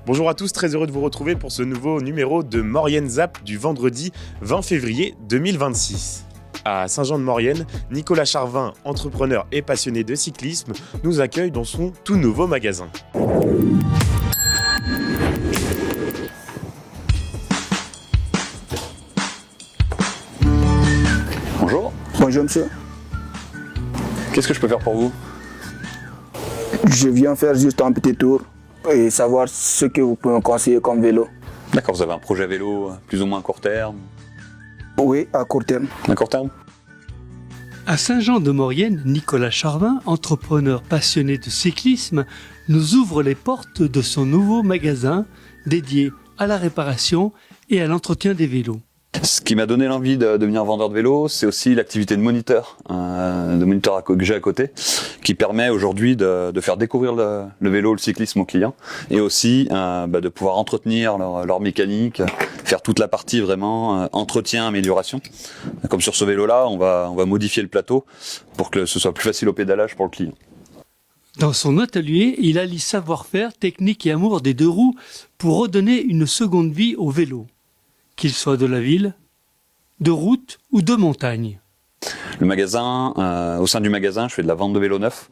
Bonjour à tous, très heureux de vous retrouver pour ce nouveau numéro de Maurienne Zap du vendredi 20 février 2026. À Saint-Jean-de-Maurienne, Nicolas Charvin, entrepreneur et passionné de cyclisme, nous accueille dans son tout nouveau magasin. Bonjour. Bonjour monsieur. Qu'est-ce que je peux faire pour vous? Je viens faire juste un petit tour et savoir ce que vous pouvez me conseiller comme vélo. D'accord, vous avez un projet vélo plus ou moins à court terme? Oui, à court terme. À court terme? À Saint-Jean-de-Maurienne, Nicolas Charvin, entrepreneur passionné de cyclisme, nous ouvre les portes de son nouveau magasin dédié à la réparation et à l'entretien des vélos. Ce qui m'a donné l'envie de devenir vendeur de vélo, c'est aussi l'activité de moniteur que j'ai à côté, qui permet aujourd'hui de faire découvrir le vélo, le cyclisme aux clients, et aussi de pouvoir entretenir leur mécanique, faire toute la partie vraiment entretien, amélioration. Comme sur ce vélo-là, on va modifier le plateau pour que ce soit plus facile au pédalage pour le client. Dans son atelier, il allie savoir-faire, technique et amour des deux roues pour redonner une seconde vie au vélo, qu'il soit de la ville, de route ou de montagne. Le magasin, au sein du magasin, je fais de la vente de vélos neufs,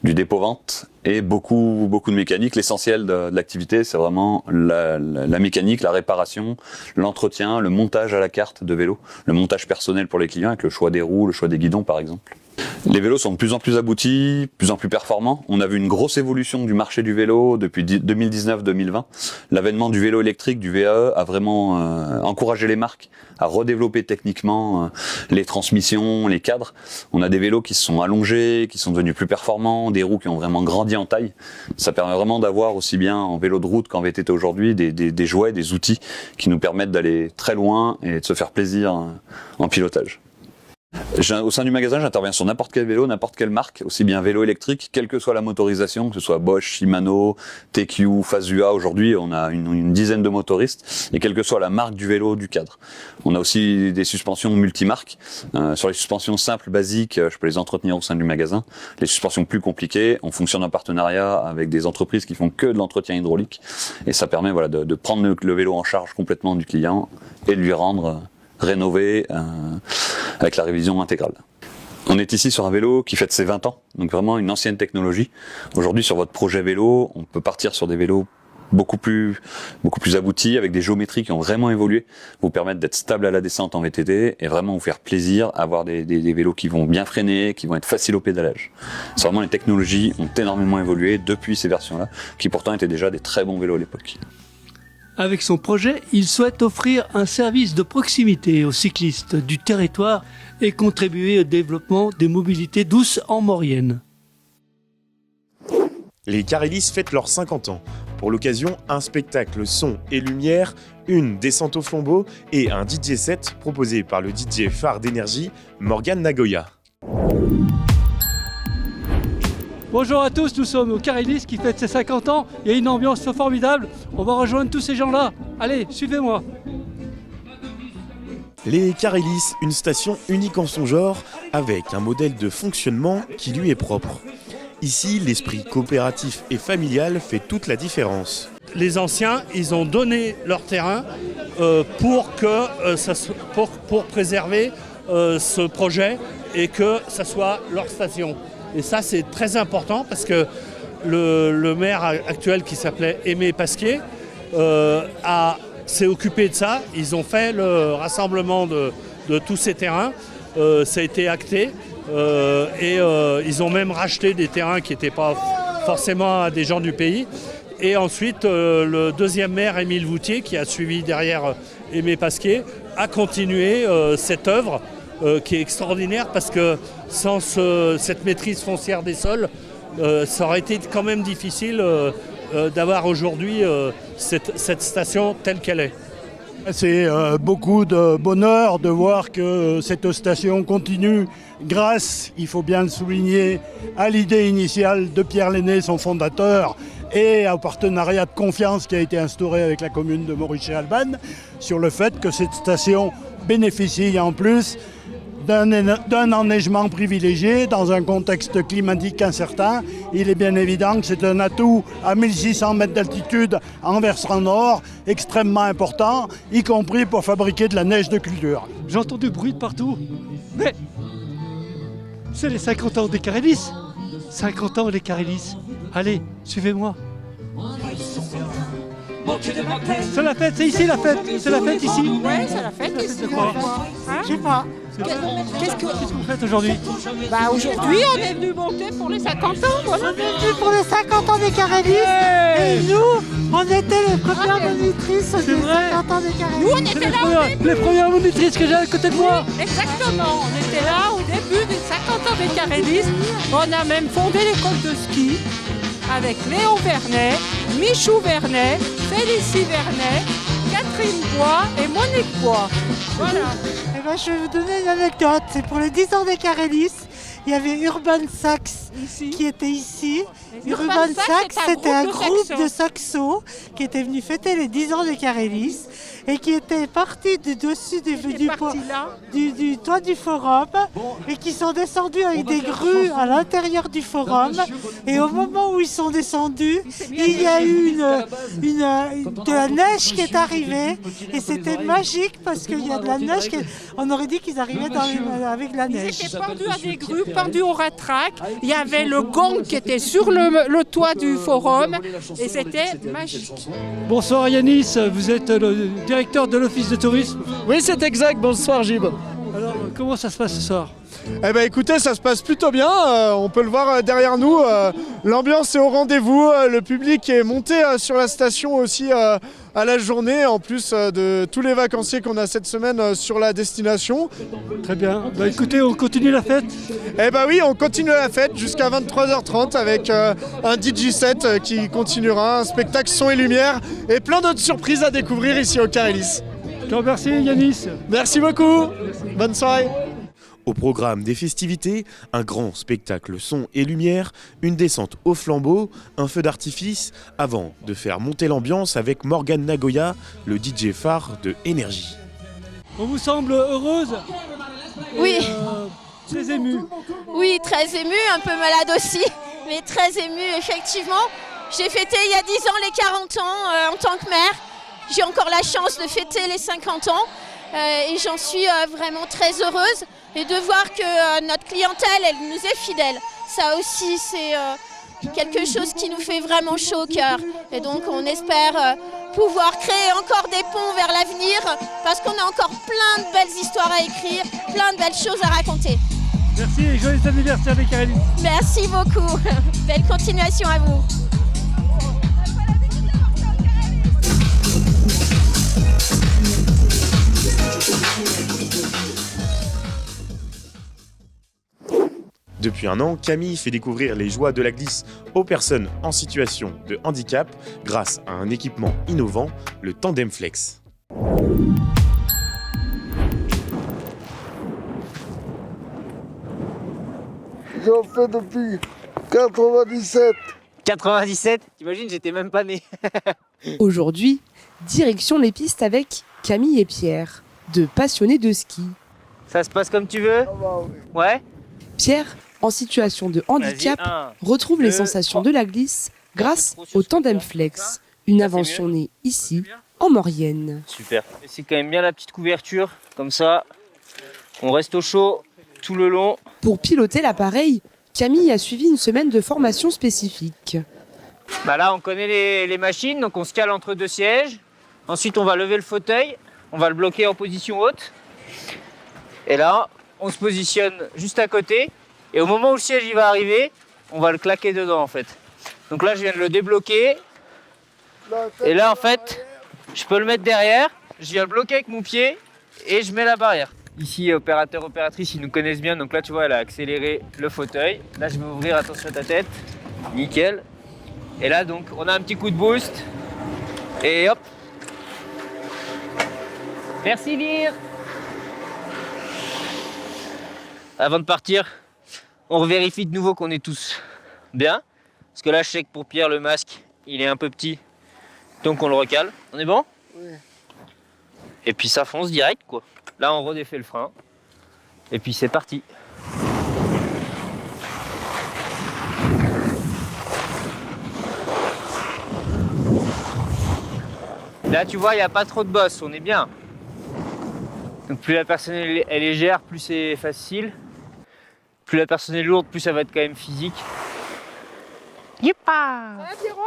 du dépôt-vente et beaucoup de mécanique. L'essentiel de l'activité, c'est vraiment la mécanique, la réparation, l'entretien, le montage à la carte de vélo, le montage personnel pour les clients avec le choix des roues, le choix des guidons par exemple. Les vélos sont de plus en plus aboutis, de plus en plus performants. On a vu une grosse évolution du marché du vélo depuis 2019-2020. L'avènement du vélo électrique, du VAE, a vraiment encouragé les marques à redévelopper techniquement les transmissions, les cadres. On a des vélos qui se sont allongés, qui sont devenus plus performants, des roues qui ont vraiment grandi en taille. Ça permet vraiment d'avoir aussi bien en vélo de route qu'en VTT aujourd'hui des jouets, des outils qui nous permettent d'aller très loin et de se faire plaisir en pilotage. Au sein du magasin, j'interviens sur n'importe quel vélo, n'importe quelle marque, aussi bien vélo électrique, quelle que soit la motorisation, que ce soit Bosch, Shimano, TQ, Fazua. Aujourd'hui, on a une dizaine de motoristes, et quelle que soit la marque du vélo, du cadre. On a aussi des suspensions multimarques. Sur les suspensions simples, basiques, je peux les entretenir au sein du magasin. Les suspensions plus compliquées, on fonctionne en partenariat avec des entreprises qui font que de l'entretien hydraulique, et ça permet de prendre le vélo en charge complètement du client et de lui rendre rénové avec la révision intégrale. On est ici sur un vélo qui fête ses 20 ans, donc vraiment une ancienne technologie. Aujourd'hui, sur votre projet vélo, on peut partir sur des vélos beaucoup plus aboutis, avec des géométries qui ont vraiment évolué, vous permettre d'être stable à la descente en VTT et vraiment vous faire plaisir, avoir des vélos qui vont bien freiner, qui vont être faciles au pédalage. C'est vraiment, les technologies ont énormément évolué depuis ces versions-là, qui pourtant étaient déjà des très bons vélos à l'époque. Avec son projet, il souhaite offrir un service de proximité aux cyclistes du territoire et contribuer au développement des mobilités douces en Maurienne. Les Carélis fêtent leurs 50 ans. Pour l'occasion, un spectacle son et lumière, une descente au flambeau et un DJ set proposé par le DJ phare d'énergie, Morgan Nagoya. Bonjour à tous, nous sommes au Carélis qui fête ses 50 ans. Il y a une ambiance formidable. On va rejoindre tous ces gens-là. Allez, suivez-moi. Les Carélis, une station unique en son genre, avec un modèle de fonctionnement qui lui est propre. Ici, l'esprit coopératif et familial fait toute la différence. Les anciens, ils ont donné leur terrain pour préserver ce projet et que ça soit leur station. Et ça, c'est très important parce que le maire actuel qui s'appelait Aimé Pasquier s'est occupé de ça. Ils ont fait le rassemblement de tous ces terrains. Ça a été acté et ils ont même racheté des terrains qui n'étaient pas forcément à des gens du pays. Et ensuite, le deuxième maire, Émile Voutier, qui a suivi derrière Aimé Pasquier, a continué cette œuvre qui est extraordinaire parce que sans cette maîtrise foncière des sols, ça aurait été quand même difficile d'avoir aujourd'hui cette station telle qu'elle est. C'est beaucoup de bonheur de voir que cette station continue grâce, il faut bien le souligner, à l'idée initiale de Pierre Lenné, son fondateur, et au partenariat de confiance qui a été instauré avec la commune de Maurice-et-Albanne sur le fait que cette station bénéficient en plus d'un enneigement privilégié dans un contexte climatique incertain. Il est bien évident que c'est un atout à 1600 mètres d'altitude en versant nord, extrêmement important, y compris pour fabriquer de la neige de culture. J'entends du bruit de partout. Mais c'est les 50 ans des Carélis. 50 ans les Carélis. Allez, suivez-moi. C'est la fête, c'est ici la fête. C'est la fête ici. Ouais, c'est la fête ici. C'est quoi? Je sais pas. Qu'est-ce que vous faites aujourd'hui? Bah aujourd'hui, on est venu monter pour les 50 ans. Voilà. On est venu pour les 50 ans des Carélis. Et nous, on était les premières monitrices des 50 ans des Carélis. Nous, on était là Les premières monitrices que j'ai à côté de moi. Exactement, on était là au début des 50 ans des Carélis. On a même fondé l'école de ski avec Léon Vernet, Michou Vernet, Félicie Vernet, Catherine Bois et Monique Bois. Voilà. Eh ben, je vais vous donner une anecdote. C'est pour les 10 ans des Carélis. Il y avait Urban Sax qui était ici. Urban Sax, c'était un groupe de saxos qui était venu fêter les 10 ans des Carélis et qui était parti du dessus du toit du forum et qui sont descendus avec des grues à l'intérieur du forum. Et au moment où ils sont descendus, il y a eu de la neige qui est arrivée et c'était magique parce qu'il y a de la neige. On aurait dit qu'ils arrivaient avec de la neige. Ils étaient pendus à des grues, pendus au ratrac. Il y avait le gong qui était sur le toit du forum et c'était magique. Bonsoir Yanis, vous êtes le directeur de l'office de tourisme. Oui, c'est exact. Bonsoir Gib. Alors, comment ça se passe ce soir? Eh ben écoutez, ça se passe plutôt bien. On peut le voir derrière nous. L'ambiance est au rendez-vous. Le public est monté sur la station aussi à la journée, en plus de tous les vacanciers qu'on a cette semaine sur la destination. Très bien. Bah écoutez, on continue la fête. Eh ben oui, on continue la fête jusqu'à 23h30 avec un DJ set qui continuera, un spectacle son et lumière et plein d'autres surprises à découvrir ici au Carélis. Je te remercie Yanis. Merci beaucoup. Bonne soirée. Au programme des festivités, un grand spectacle son et lumière, une descente au flambeau, un feu d'artifice, avant de faire monter l'ambiance avec Morgane Nagoya, le DJ phare de Énergie. On vous semble heureuse? Oui. Très émue. Oui, très émue, un peu malade aussi, mais très émue effectivement. J'ai fêté il y a 10 ans les 40 ans en tant que mère. J'ai encore la chance de fêter les 50 ans et j'en suis vraiment très heureuse. Et de voir que notre clientèle, elle nous est fidèle. Ça aussi, c'est quelque chose qui nous fait vraiment chaud au cœur. Et donc, on espère pouvoir créer encore des ponts vers l'avenir parce qu'on a encore plein de belles histoires à écrire, plein de belles choses à raconter. Merci et joyeux anniversaire les Carélis. Merci beaucoup. Belle continuation à vous. Depuis un an, Camille fait découvrir les joies de la glisse aux personnes en situation de handicap grâce à un équipement innovant, le Tandem Flex. J'en fais depuis 97. 97? T'imagines, j'étais même pas né. Aujourd'hui, direction les pistes avec Camille et Pierre, deux passionnés de ski. Ça se passe comme tu veux? Ouais. Pierre, en situation de handicap, retrouve les sensations de la glisse grâce au Tandem Flex, une invention née ici, en Maurienne. Super. C'est quand même bien la petite couverture, comme ça, on reste au chaud tout le long. Pour piloter l'appareil, Camille a suivi une semaine de formation spécifique. Bah là, on connaît les machines, donc on se cale entre deux sièges. Ensuite, on va lever le fauteuil, on va le bloquer en position haute. Et là, on se positionne juste à côté. Et au moment où le siège il va arriver, on va le claquer dedans en fait. Donc là, je viens de le débloquer. Et là, en fait, je peux le mettre derrière. Je viens le bloquer avec mon pied et je mets la barrière. Ici, opérateur, opératrice, ils nous connaissent bien. Donc là, tu vois, elle a accéléré le fauteuil. Là, je vais ouvrir, attention à ta tête. Nickel. Et là, donc, on a un petit coup de boost. Et hop. Merci, Lire. Avant de partir, on revérifie de nouveau qu'on est tous bien. Parce que là, je sais que pour Pierre, le masque, il est un peu petit. Donc on le recale. On est bon? Oui. Et puis ça fonce direct, quoi. Là, on redéfait le frein. Et puis c'est parti. Là, tu vois, il n'y a pas trop de bosse, on est bien. Donc plus la personne est légère, plus c'est facile. Plus la personne est lourde, plus ça va être quand même physique. Youpa! Ça va, Pierrot?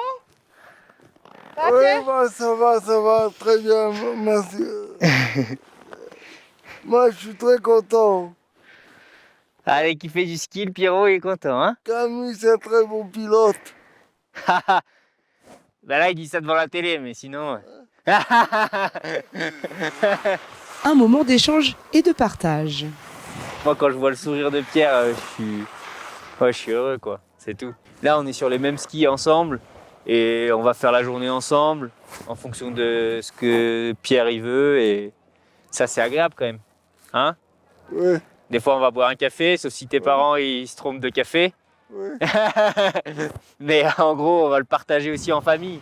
Oui, bah, ça va, très bien, merci. Moi, je suis très content. Allez, qui fait du ski, le Pierrot est content, hein? Camille, c'est un très bon pilote. Bah là, il dit ça devant la télé, mais sinon... Un moment d'échange et de partage. Moi, quand je vois le sourire de Pierre, je suis heureux, quoi. C'est tout. Là, on est sur les mêmes skis ensemble et on va faire la journée ensemble en fonction de ce que Pierre il veut et ça, c'est agréable quand même. Hein? Oui. Des fois, on va boire un café, sauf si tes parents ils se trompent de café. Oui. Mais en gros, on va le partager aussi en famille.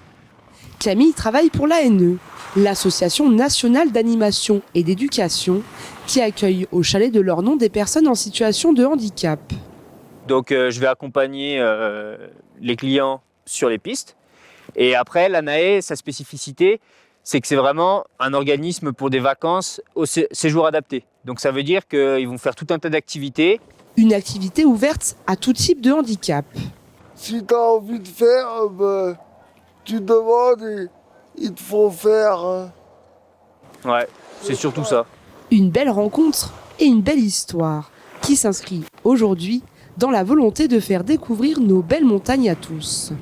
Camille travaille pour l'ANE, l'Association nationale d'animation et d'éducation, qui accueille au chalet de Lornon des personnes en situation de handicap. Donc je vais accompagner les clients sur les pistes. Et après, l'ANAE, sa spécificité, c'est que c'est vraiment un organisme pour des vacances au séjour adapté. Donc ça veut dire qu'ils vont faire tout un tas d'activités. Une activité ouverte à tout type de handicap. Si tu as envie de faire, tu demandes et ils te font faire. Ouais, c'est surtout ça. Une belle rencontre et une belle histoire qui s'inscrit aujourd'hui dans la volonté de faire découvrir nos belles montagnes à tous.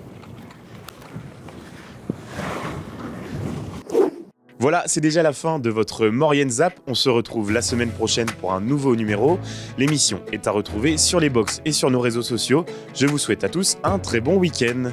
Voilà, c'est déjà la fin de votre Maurienne Zap. On se retrouve la semaine prochaine pour un nouveau numéro. L'émission est à retrouver sur les box et sur nos réseaux sociaux. Je vous souhaite à tous un très bon week-end.